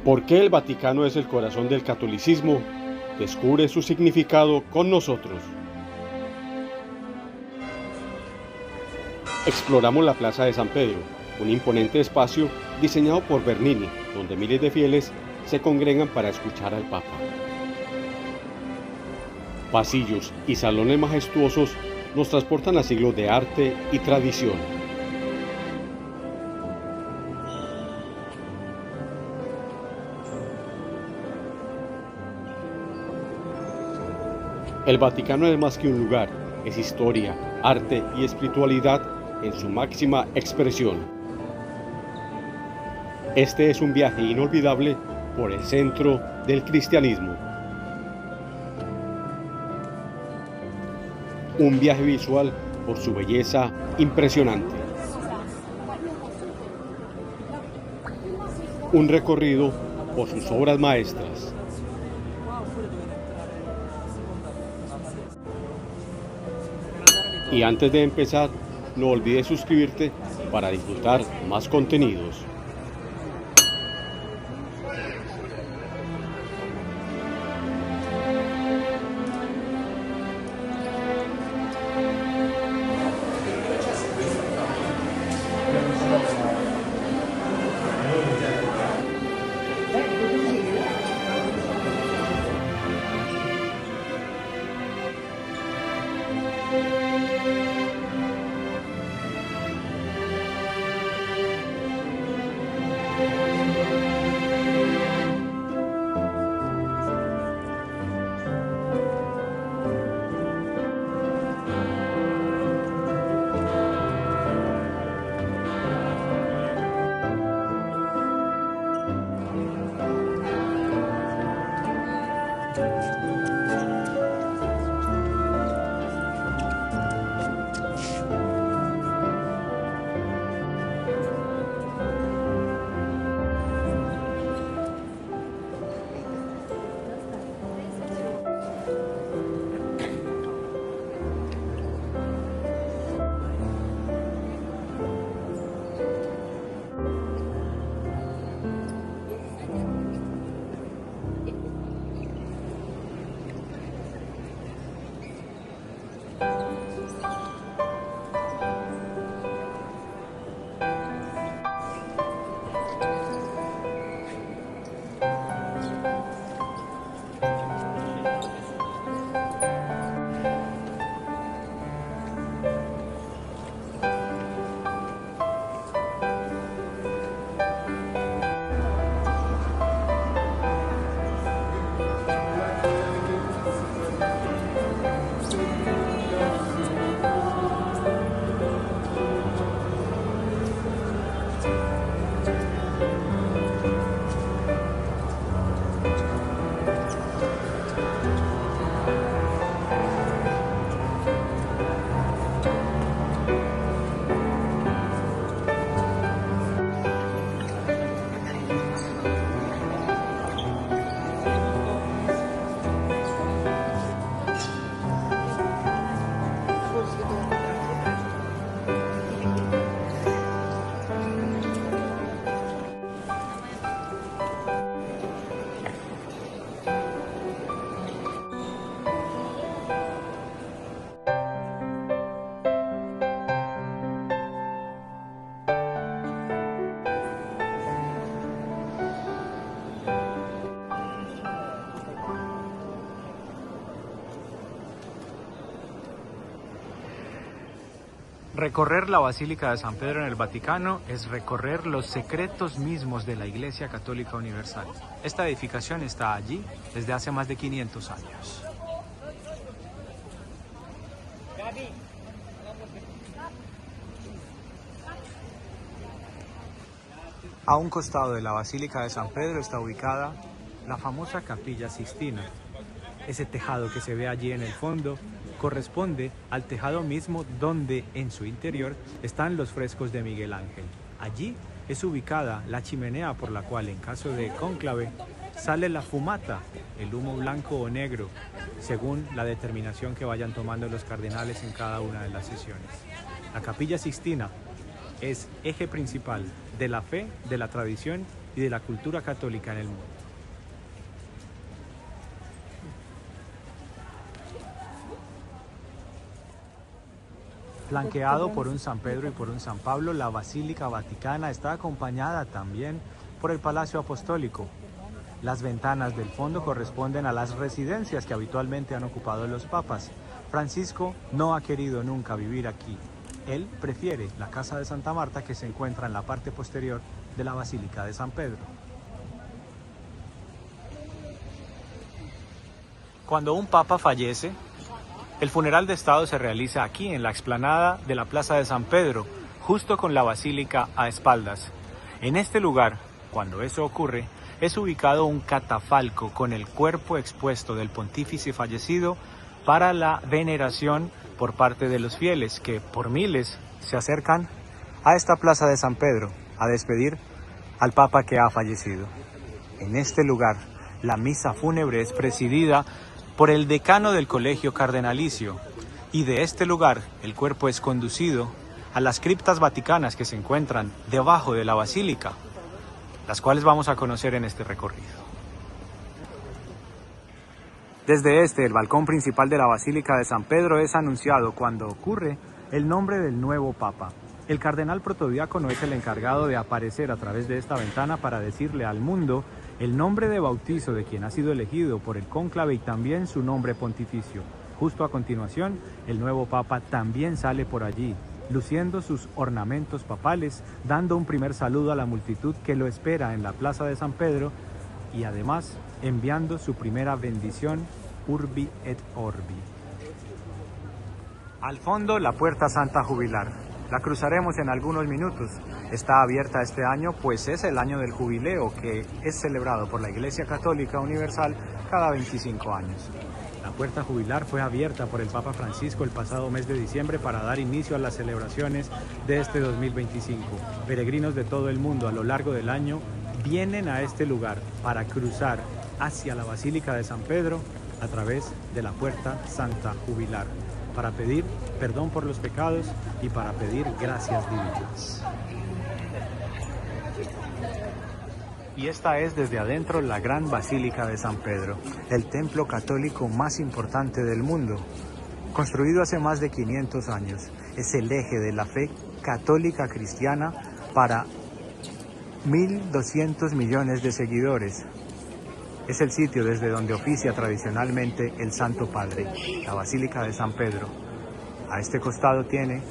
¿Por qué el Vaticano es el corazón del catolicismo? Descubre su significado con nosotros. Exploramos la Plaza de San Pedro, un imponente espacio diseñado por Bernini, donde miles de fieles se congregan para escuchar al Papa. Pasillos y salones majestuosos nos transportan a siglos de arte y tradición. El Vaticano es más que un lugar, es historia, arte y espiritualidad en su máxima expresión. Este es un viaje inolvidable por el centro del cristianismo. Un viaje visual por su belleza impresionante. Un recorrido por sus obras maestras. Y antes de empezar, no olvides suscribirte para disfrutar más contenidos. Recorrer la Basílica de San Pedro en el Vaticano es recorrer los secretos mismos de la Iglesia Católica Universal. Esta edificación está allí desde hace más de 500 años. A un costado de la Basílica de San Pedro está ubicada la famosa Capilla Sixtina. Ese tejado que se ve allí en el fondo corresponde al tejado mismo donde en su interior están los frescos de Miguel Ángel. Allí es ubicada la chimenea por la cual en caso de cónclave sale la fumata, el humo blanco o negro, según la determinación que vayan tomando los cardenales en cada una de las sesiones. La Capilla Sixtina es eje principal de la fe, de la tradición y de la cultura católica en el mundo. Flanqueado por un San Pedro y por un San Pablo, la Basílica Vaticana está acompañada también por el Palacio Apostólico. Las ventanas del fondo corresponden a las residencias que habitualmente han ocupado los papas. Francisco no ha querido nunca vivir aquí. Él prefiere la Casa de Santa Marta, que se encuentra en la parte posterior de la Basílica de San Pedro. Cuando un papa fallece, el funeral de Estado se realiza aquí, en la explanada de la Plaza de San Pedro, justo con la Basílica a espaldas. En este lugar, cuando eso ocurre, es ubicado un catafalco con el cuerpo expuesto del pontífice fallecido para la veneración por parte de los fieles, que por miles se acercan a esta Plaza de San Pedro a despedir al Papa que ha fallecido. En este lugar, la misa fúnebre es presidida por el decano del Colegio Cardenalicio, y de este lugar el cuerpo es conducido a las criptas vaticanas que se encuentran debajo de la basílica, las cuales vamos a conocer en este recorrido. Desde el balcón principal de la Basílica de San Pedro es anunciado cuando ocurre el nombre del nuevo Papa. El cardenal protodiácono es el encargado de aparecer a través de esta ventana para decirle al mundo el nombre de bautizo de quien ha sido elegido por el cónclave y también su nombre pontificio. Justo a continuación, el nuevo Papa también sale por allí, luciendo sus ornamentos papales, dando un primer saludo a la multitud que lo espera en la Plaza de San Pedro y además enviando su primera bendición, Urbi et Orbi. Al fondo, la Puerta Santa Jubilar. La cruzaremos en algunos minutos. Está abierta este año, pues es el año del jubileo, que es celebrado por la Iglesia Católica Universal cada 25 años. La Puerta Jubilar fue abierta por el Papa Francisco el pasado mes de diciembre para dar inicio a las celebraciones de este 2025. Peregrinos de todo el mundo a lo largo del año vienen a este lugar para cruzar hacia la Basílica de San Pedro a través de la Puerta Santa Jubilar, para pedir perdón por los pecados y para pedir gracias divinas. Y esta es desde adentro la gran Basílica de San Pedro, el templo católico más importante del mundo. Construido hace más de 500 años, es el eje de la fe católica cristiana para 1.200 millones de seguidores. Es el sitio desde donde oficia tradicionalmente el Santo Padre, la Basílica de San Pedro. A este costado tiene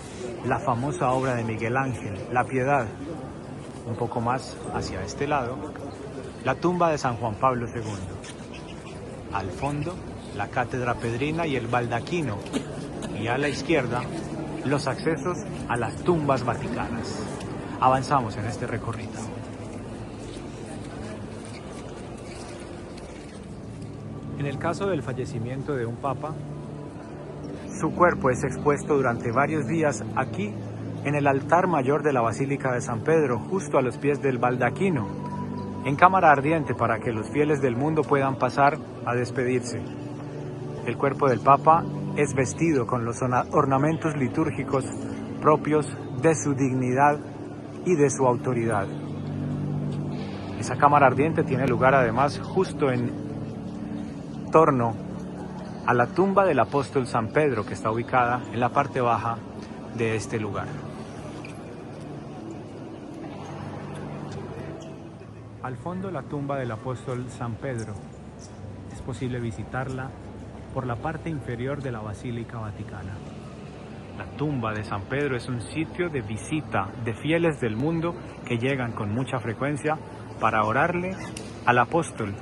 la famosa obra de Miguel Ángel, La Piedad. Un poco más hacia este lado, la tumba de San Juan Pablo II. Al fondo, la Cátedra Pedrina y el baldaquino. Y a la izquierda, los accesos a las tumbas vaticanas. Avanzamos en este recorrido. En el caso del fallecimiento de un papa, su cuerpo es expuesto durante varios días aquí, en el altar mayor de la Basílica de San Pedro, justo a los pies del baldaquino, en cámara ardiente para que los fieles del mundo puedan pasar a despedirse. El cuerpo del Papa es vestido con los ornamentos litúrgicos propios de su dignidad y de su autoridad. Esa cámara ardiente tiene lugar además justo en torno a la tumba del apóstol San Pedro, que está ubicada en la parte baja de este lugar. Al fondo, la tumba del apóstol San Pedro. Es posible visitarla por la parte inferior de la Basílica Vaticana. La tumba de San Pedro es un sitio de visita de fieles del mundo que llegan con mucha frecuencia para orarle al apóstol,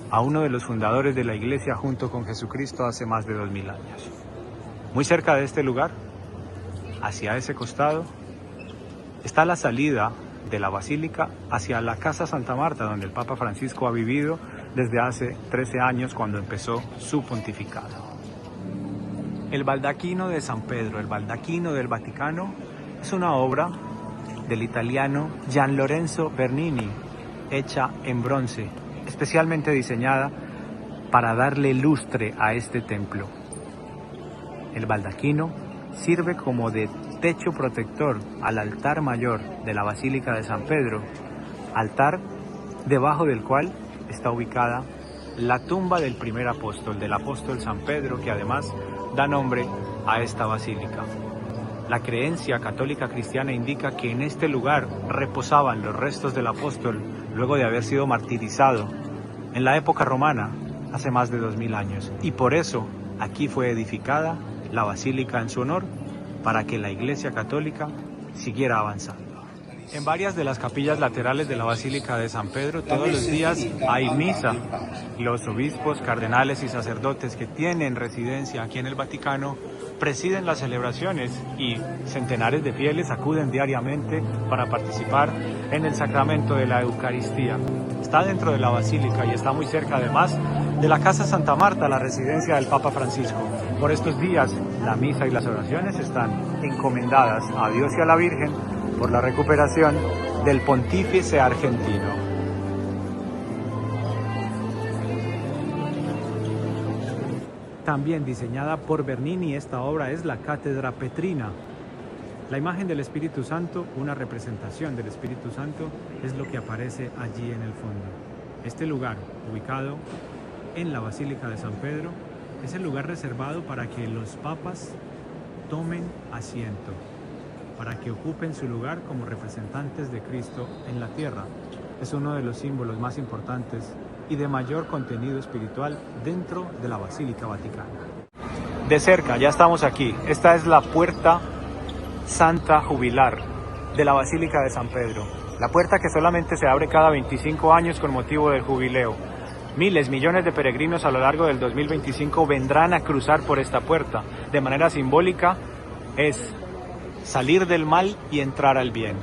a uno de los fundadores de la Iglesia junto con Jesucristo hace más de 2000 años. Muy cerca de este lugar, hacia ese costado, está la salida de la Basílica hacia la Casa Santa Marta, donde el Papa Francisco ha vivido desde hace 13 años cuando empezó su pontificado. El baldaquino de San Pedro, el baldaquino del Vaticano, es una obra del italiano Gian Lorenzo Bernini, hecha en bronce, especialmente diseñada para darle lustre a este templo. El baldaquino sirve como de techo protector al altar mayor de la Basílica de San Pedro, altar debajo del cual está ubicada la tumba del primer apóstol, del apóstol San Pedro, que además da nombre a esta basílica. La creencia católica cristiana indica que en este lugar reposaban los restos del apóstol luego de haber sido martirizado en la época romana hace más de 2000 años, y por eso aquí fue edificada la basílica en su honor, para que la Iglesia Católica siguiera avanzando. En varias de las capillas laterales de la Basílica de San Pedro todos los días hay misa. Los obispos, cardenales y sacerdotes que tienen residencia aquí en el Vaticano presiden las celebraciones y centenares de fieles acuden diariamente para participar en el sacramento de la Eucaristía. Está dentro de la Basílica y está muy cerca además de la Casa Santa Marta, la residencia del Papa Francisco. Por estos días la misa y las oraciones están encomendadas a Dios y a la Virgen por la recuperación del pontífice argentino. También diseñada por Bernini, esta obra es la Cátedra Petrina. La imagen del Espíritu Santo, una representación del Espíritu Santo, es lo que aparece allí en el fondo. Este lugar, ubicado en la Basílica de San Pedro, es el lugar reservado para que los papas tomen asiento, para que ocupen su lugar como representantes de Cristo en la tierra. Es uno de los símbolos más importantes y de mayor contenido espiritual dentro de la Basílica Vaticana. De cerca, ya estamos aquí. Esta es la puerta Santa Jubilar de la Basílica de San Pedro. La puerta que solamente se abre cada 25 años con motivo del jubileo. Miles, millones de peregrinos a lo largo del 2025 vendrán a cruzar por esta puerta. De manera simbólica es salir del mal y entrar al bien.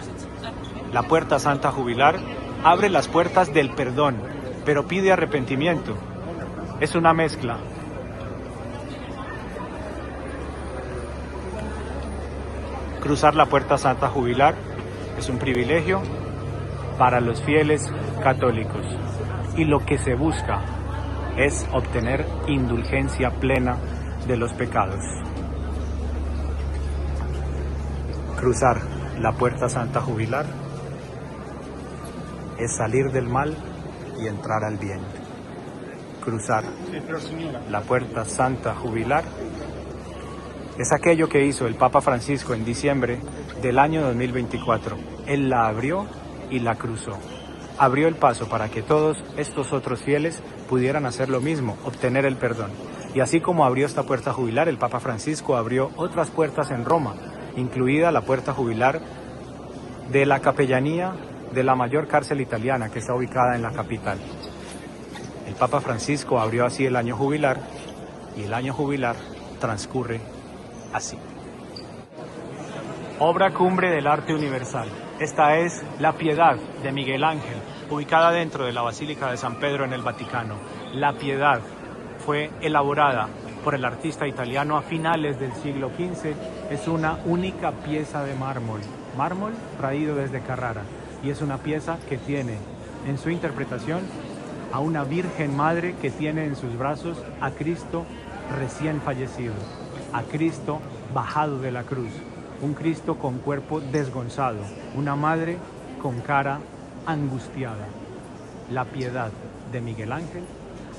La puerta Santa Jubilar abre las puertas del perdón, pero pide arrepentimiento. Es una mezcla. Cruzar la puerta Santa Jubilar es un privilegio para los fieles católicos y lo que se busca es obtener indulgencia plena de los pecados. Cruzar la puerta Santa Jubilar es salir del mal y entrar al bien. Cruzar la puerta Santa Jubilar es aquello que hizo el Papa Francisco en diciembre del año 2024. Él la abrió y la cruzó. Abrió el paso para que todos estos otros fieles pudieran hacer lo mismo, obtener el perdón. Y así como abrió esta puerta jubilar, el Papa Francisco abrió otras puertas en Roma, incluida la puerta jubilar de la capellanía de la mayor cárcel italiana que está ubicada en la capital. El Papa Francisco abrió así el año jubilar y el año jubilar transcurre así. Obra cumbre del arte universal. Esta es La Piedad de Miguel Ángel, ubicada dentro de la Basílica de San Pedro en el Vaticano. La Piedad fue elaborada por el artista italiano a finales del siglo XV. Es una única pieza de mármol traído desde Carrara. Y es una pieza que tiene en su interpretación a una Virgen Madre que tiene en sus brazos a Cristo recién fallecido, a Cristo bajado de la cruz, un Cristo con cuerpo desgonzado, una madre con cara angustiada. La Piedad de Miguel Ángel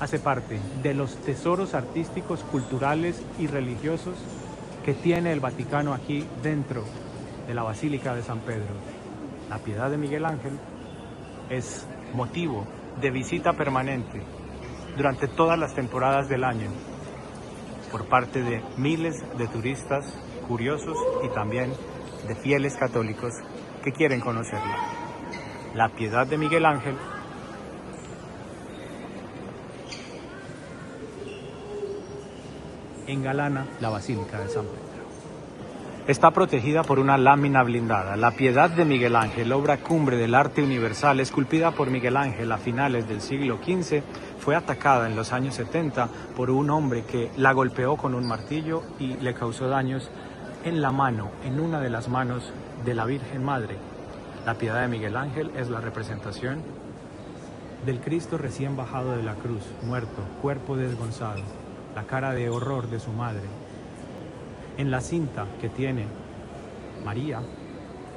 hace parte de los tesoros artísticos, culturales y religiosos que tiene el Vaticano aquí dentro de la Basílica de San Pedro. La Piedad de Miguel Ángel es motivo de visita permanente durante todas las temporadas del año por parte de miles de turistas curiosos y también de fieles católicos que quieren conocerla. La Piedad de Miguel Ángel engalana la Basílica de San Pedro. Está protegida por una lámina blindada. La Piedad de Miguel Ángel, obra cumbre del arte universal, esculpida por Miguel Ángel a finales del siglo XV, fue atacada en los años 70 por un hombre que la golpeó con un martillo y le causó daños en la mano, en una de las manos de la Virgen Madre. La Piedad de Miguel Ángel es la representación del Cristo recién bajado de la cruz, muerto, cuerpo desgonzado, la cara de horror de su madre. En la cinta que tiene María,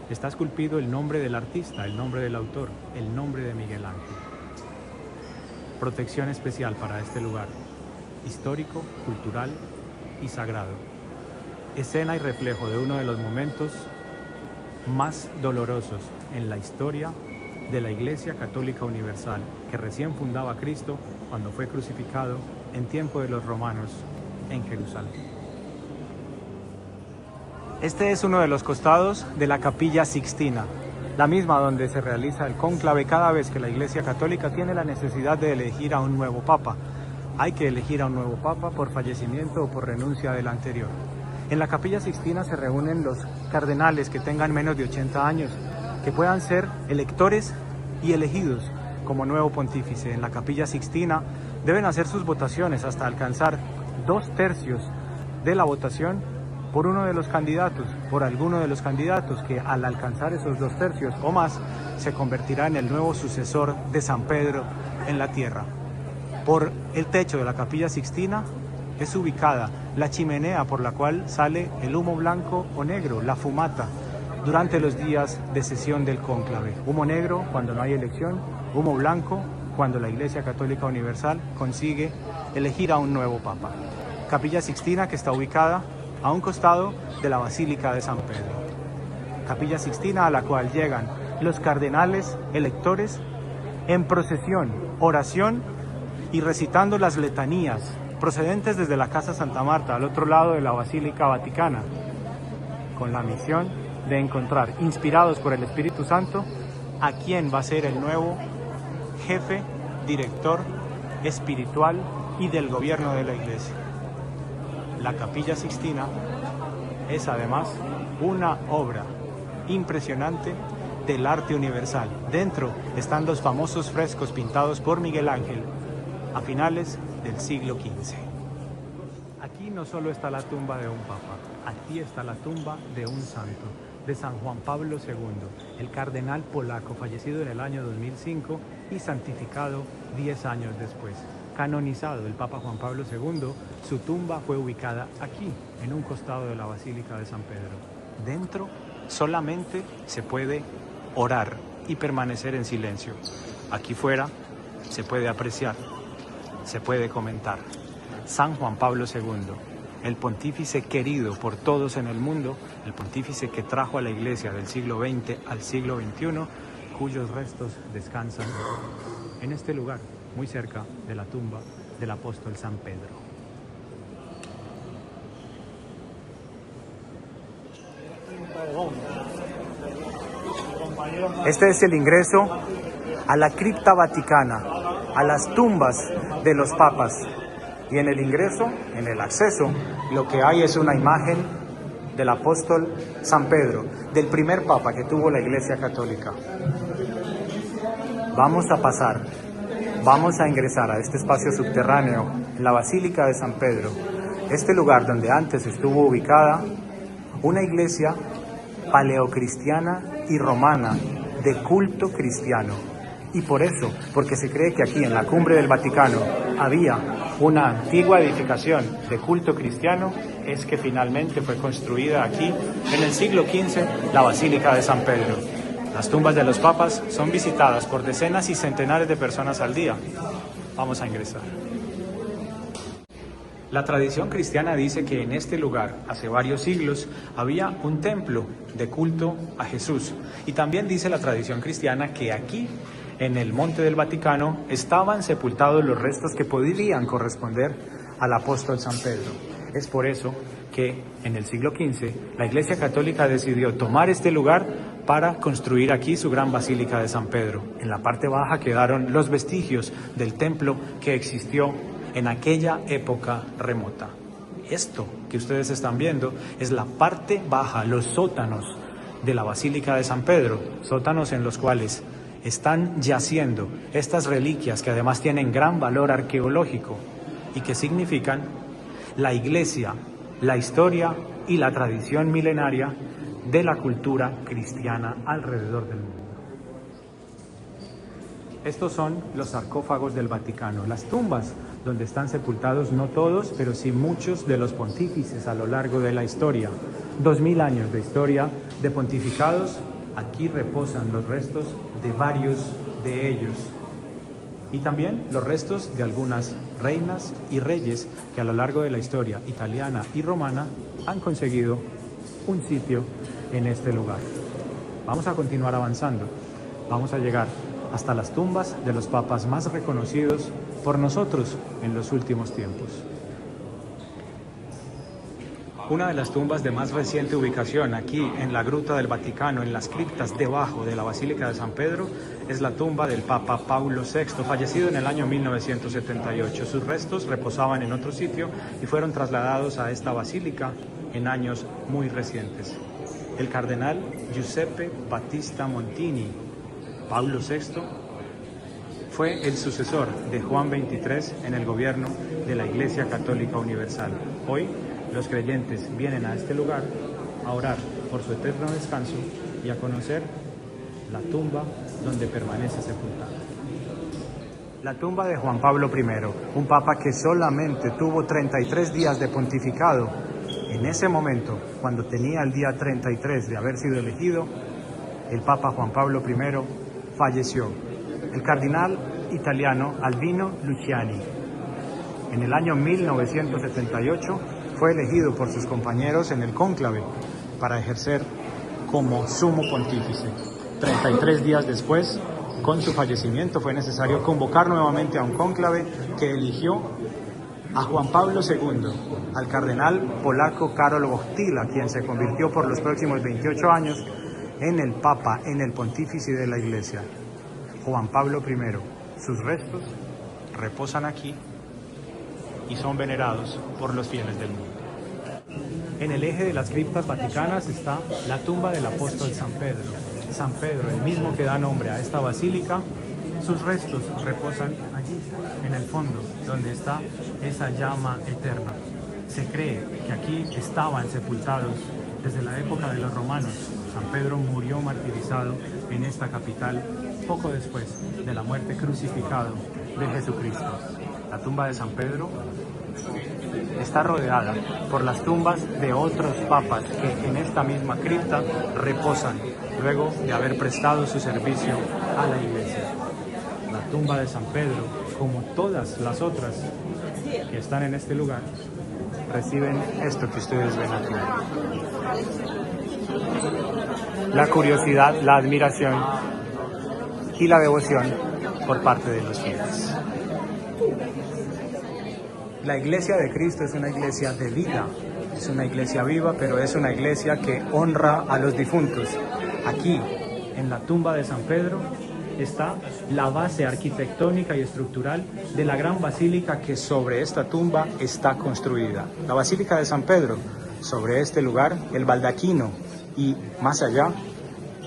está esculpido el nombre del artista, el nombre del autor, el nombre de Miguel Ángel. Protección especial para este lugar, histórico, cultural y sagrado. Escena y reflejo de uno de los momentos más dolorosos en la historia de la Iglesia Católica Universal, que recién fundaba Cristo cuando fue crucificado en tiempo de los romanos en Jerusalén. Este es uno de los costados de la Capilla Sixtina, la misma donde se realiza el cónclave cada vez que la Iglesia Católica tiene la necesidad de elegir a un nuevo papa. Hay que elegir a un nuevo papa por fallecimiento o por renuncia del anterior. En la Capilla Sixtina se reúnen los cardenales que tengan menos de 80 años, que puedan ser electores y elegidos como nuevo pontífice. En la Capilla Sixtina deben hacer sus votaciones hasta alcanzar 2/3 de la votación por uno de los candidatos, por alguno de los candidatos, que al alcanzar esos 2/3 o más se convertirá en el nuevo sucesor de San Pedro en la tierra. Por el techo de la Capilla Sixtina es ubicada la chimenea por la cual sale el humo blanco o negro, la fumata, durante los días de sesión del cónclave. Humo negro cuando no hay elección, humo blanco cuando la Iglesia Católica Universal consigue elegir a un nuevo papa. Capilla Sixtina, que está ubicada a un costado de la Basílica de San Pedro. Capilla Sixtina a la cual llegan los cardenales electores en procesión, oración y recitando las letanías procedentes desde la Casa Santa Marta, al otro lado de la Basílica Vaticana, con la misión de encontrar, inspirados por el Espíritu Santo, a quién va a ser el nuevo jefe, director espiritual y del gobierno de la Iglesia. La Capilla Sixtina es además una obra impresionante del arte universal. Dentro están los famosos frescos pintados por Miguel Ángel a finales del siglo XV. Aquí no solo está la tumba de un papa, aquí está la tumba de un santo, de San Juan Pablo II, el cardenal polaco fallecido en el año 2005 y santificado 10 años después. Canonizado el Papa Juan Pablo II, su tumba fue ubicada aquí, en un costado de la Basílica de San Pedro. Dentro solamente se puede orar y permanecer en silencio. Aquí fuera se puede apreciar, se puede comentar. San Juan Pablo II, el pontífice querido por todos en el mundo, el pontífice que trajo a la Iglesia del siglo XX al siglo XXI, cuyos restos descansan en este lugar, muy cerca de la tumba del apóstol San Pedro. Este es el ingreso a la cripta vaticana, a las tumbas de los papas. Y en el ingreso, en el acceso, lo que hay es una imagen del apóstol San Pedro, del primer papa que tuvo la Iglesia Católica. Vamos a pasar. Vamos a ingresar a este espacio subterráneo, en la Basílica de San Pedro, este lugar donde antes estuvo ubicada una iglesia paleocristiana y romana de culto cristiano. Y por eso, porque se cree que aquí en la cumbre del Vaticano había una antigua edificación de culto cristiano, es que finalmente fue construida aquí en el siglo XV la Basílica de San Pedro. Las tumbas de los papas son visitadas por decenas y centenares de personas al día. Vamos a ingresar. La tradición cristiana dice que en este lugar, hace varios siglos, había un templo de culto a Jesús. Y también dice la tradición cristiana que aquí, en el Monte del Vaticano, estaban sepultados los restos que podrían corresponder al apóstol San Pedro. Es por eso que en el siglo XV la Iglesia Católica decidió tomar este lugar para construir aquí su gran Basílica de San Pedro. En la parte baja quedaron los vestigios del templo que existió en aquella época remota. Esto que ustedes están viendo es la parte baja, los sótanos de la Basílica de San Pedro, sótanos en los cuales están yaciendo estas reliquias que además tienen gran valor arqueológico y que significan la Iglesia, la historia y la tradición milenaria de la cultura cristiana alrededor del mundo. Estos son los sarcófagos del Vaticano, las tumbas donde están sepultados no todos, pero sí muchos de los pontífices a lo largo de la historia. 2000 años de historia de pontificados, aquí reposan los restos de varios de ellos. Y también los restos de algunas reinas y reyes que a lo largo de la historia italiana y romana han conseguido un sitio en este lugar. Vamos a continuar avanzando. Vamos a llegar hasta las tumbas de los papas más reconocidos por nosotros en los últimos tiempos. Una de las tumbas de más reciente ubicación aquí en la Gruta del Vaticano, en las criptas debajo de la Basílica de San Pedro, es la tumba del Papa Paulo VI, fallecido en el año 1978. Sus restos reposaban en otro sitio y fueron trasladados a esta basílica en años muy recientes. El cardenal Giuseppe Battista Montini, Paulo VI, fue el sucesor de Juan XXIII en el gobierno de la Iglesia Católica Universal. Hoy, los creyentes vienen a este lugar a orar por su eterno descanso y a conocer la tumba donde permanece sepultado. La tumba de Juan Pablo I, un papa que solamente tuvo 33 días de pontificado. En ese momento, cuando tenía el día 33 de haber sido elegido, el Papa Juan Pablo I falleció. El cardenal italiano Albino Luciani, en el año 1978, fue elegido por sus compañeros en el cónclave para ejercer como sumo pontífice. 33 días después, con su fallecimiento, fue necesario convocar nuevamente a un cónclave que eligió a Juan Pablo II, al cardenal polaco Karol Wojtyła, quien se convirtió por los próximos 28 años en el Papa, en el pontífice de la Iglesia. Juan Pablo I, sus restos reposan aquí y son venerados por los fieles del mundo. En el eje de las criptas vaticanas está la tumba del apóstol San Pedro. San Pedro, el mismo que da nombre a esta basílica, sus restos reposan allí, en el fondo, donde está esa llama eterna. Se cree que aquí estaban sepultados desde la época de los romanos. San Pedro murió martirizado en esta capital poco después de la muerte crucificado de Jesucristo. La tumba de San Pedro está rodeada por las tumbas de otros papas que en esta misma cripta reposan luego de haber prestado su servicio a la Iglesia. La tumba de San Pedro, como todas las otras que están en este lugar, reciben esto que ustedes ven aquí. La curiosidad, la admiración y la devoción por parte de los fieles. La Iglesia de Cristo es una iglesia de vida, es una iglesia viva, pero es una iglesia que honra a los difuntos. Aquí, en la tumba de San Pedro, está la base arquitectónica y estructural de la gran basílica que sobre esta tumba está construida. La Basílica de San Pedro, sobre este lugar, el baldaquino y más allá,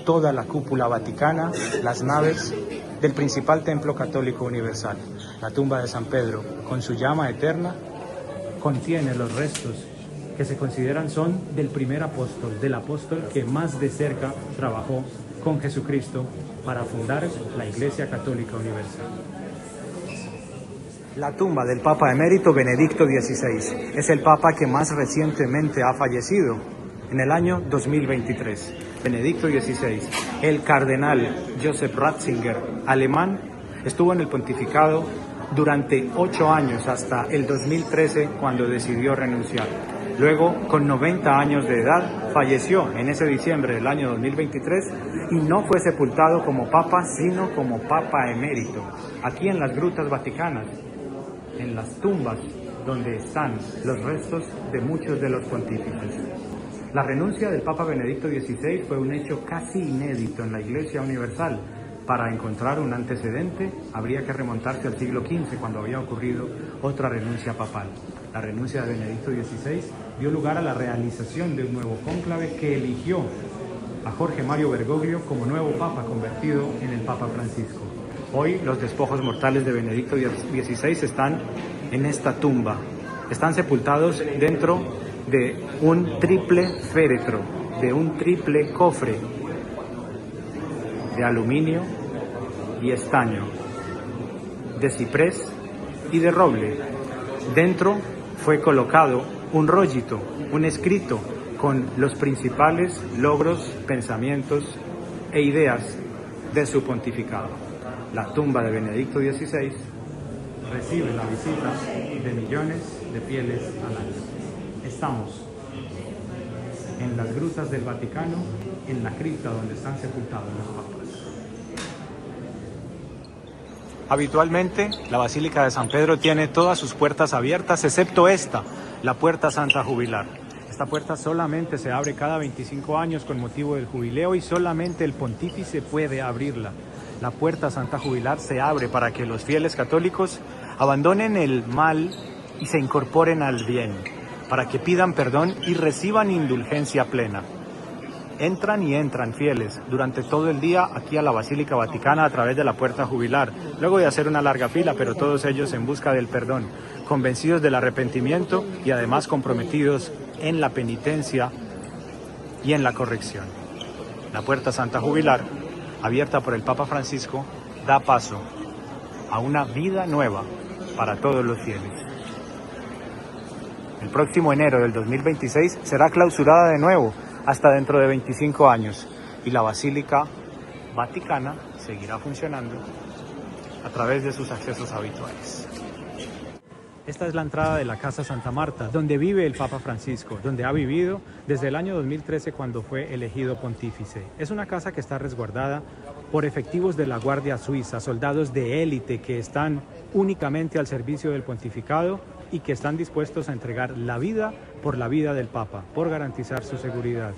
toda la cúpula vaticana, las naves del principal templo católico universal. La tumba de San Pedro, con su llama eterna, contiene los restos que se consideran son del primer apóstol, del apóstol que más de cerca trabajó con Jesucristo para fundar la Iglesia Católica Universal. La tumba del Papa Emérito Benedicto XVI es el Papa que más recientemente ha fallecido, en el año 2023. Benedicto XVI, el cardenal Joseph Ratzinger, alemán, estuvo en el pontificado durante 8 años hasta el 2013 cuando decidió renunciar. Luego, con 90 años de edad, falleció en ese diciembre del año 2023 y no fue sepultado como papa, sino como Papa Emérito, aquí en las grutas vaticanas, en las tumbas donde están los restos de muchos de los pontífices. La renuncia del Papa Benedicto XVI fue un hecho casi inédito en la Iglesia Universal. Para encontrar un antecedente, habría que remontarse al siglo XV, cuando había ocurrido otra renuncia papal. La renuncia de Benedicto XVI dio lugar a la realización de un nuevo cónclave que eligió a Jorge Mario Bergoglio como nuevo papa convertido en el Papa Francisco. Hoy los despojos mortales de Benedicto XVI están en esta tumba. Están sepultados dentro de un triple féretro, de un triple cofre de aluminio y estaño, de ciprés y de roble. Dentro fue colocado un rollito, un escrito con los principales logros, pensamientos e ideas de su pontificado. La tumba de Benedicto XVI recibe la visita de millones de fieles al año. Estamos en las grutas del Vaticano, en la cripta donde están sepultados los papas. Habitualmente, la Basílica de San Pedro tiene todas sus puertas abiertas, excepto esta, la Puerta Santa Jubilar. Esta puerta solamente se abre cada 25 años con motivo del jubileo y solamente el pontífice puede abrirla. La Puerta Santa Jubilar se abre para que los fieles católicos abandonen el mal y se incorporen al bien, para que pidan perdón y reciban indulgencia plena. Entran y entran fieles durante todo el día aquí a la Basílica Vaticana a través de la Puerta Jubilar, luego de hacer una larga fila, pero todos ellos en busca del perdón, convencidos del arrepentimiento y además comprometidos en la penitencia y en la corrección. La Puerta Santa Jubilar, abierta por el Papa Francisco, da paso a una vida nueva para todos los fieles. El próximo enero del 2026 será clausurada de nuevo hasta dentro de 25 años y la Basílica Vaticana seguirá funcionando a través de sus accesos habituales. Esta es la entrada de la Casa Santa Marta, donde vive el Papa Francisco, donde ha vivido desde el año 2013 cuando fue elegido pontífice. Es una casa que está resguardada por efectivos de la Guardia Suiza, soldados de élite que están únicamente al servicio del pontificado y que están dispuestos a entregar la vida por la vida del Papa, por garantizar su seguridad.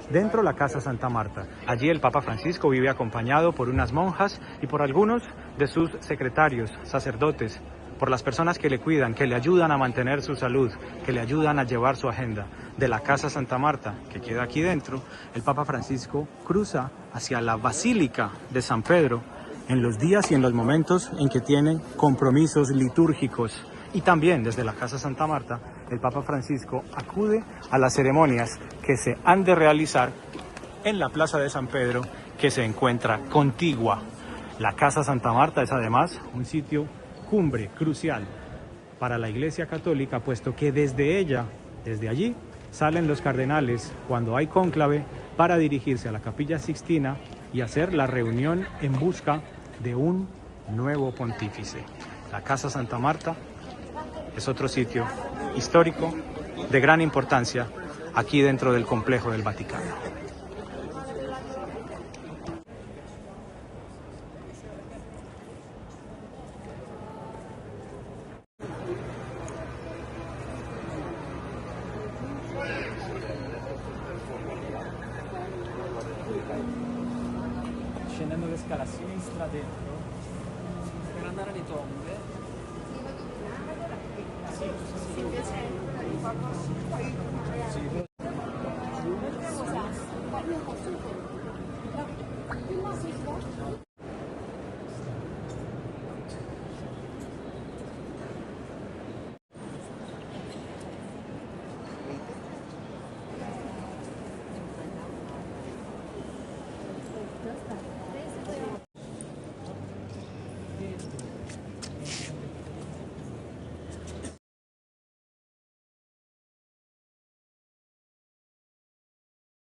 Dentro de la Casa Santa Marta, allí el Papa Francisco vive acompañado por unas monjas y por algunos de sus secretarios, sacerdotes, por las personas que le cuidan, que le ayudan a mantener su salud, que le ayudan a llevar su agenda. De la Casa Santa Marta, que queda aquí dentro, el Papa Francisco cruza hacia la Basílica de San Pedro en los días y en los momentos en que tienen compromisos litúrgicos. Y también desde la Casa Santa Marta, el Papa Francisco acude a las ceremonias que se han de realizar en la Plaza de San Pedro, que se encuentra contigua. La Casa Santa Marta es además un sitio cumbre, crucial para la Iglesia Católica, puesto que desde allí, salen los cardenales cuando hay cónclave para dirigirse a la Capilla Sixtina y hacer la reunión en busca de un nuevo pontífice. La Casa Santa Marta es otro sitio histórico de gran importancia aquí dentro del complejo del Vaticano. Scendendo le scale a sinistra dentro per andare alle tombe. Sì, sì, sì.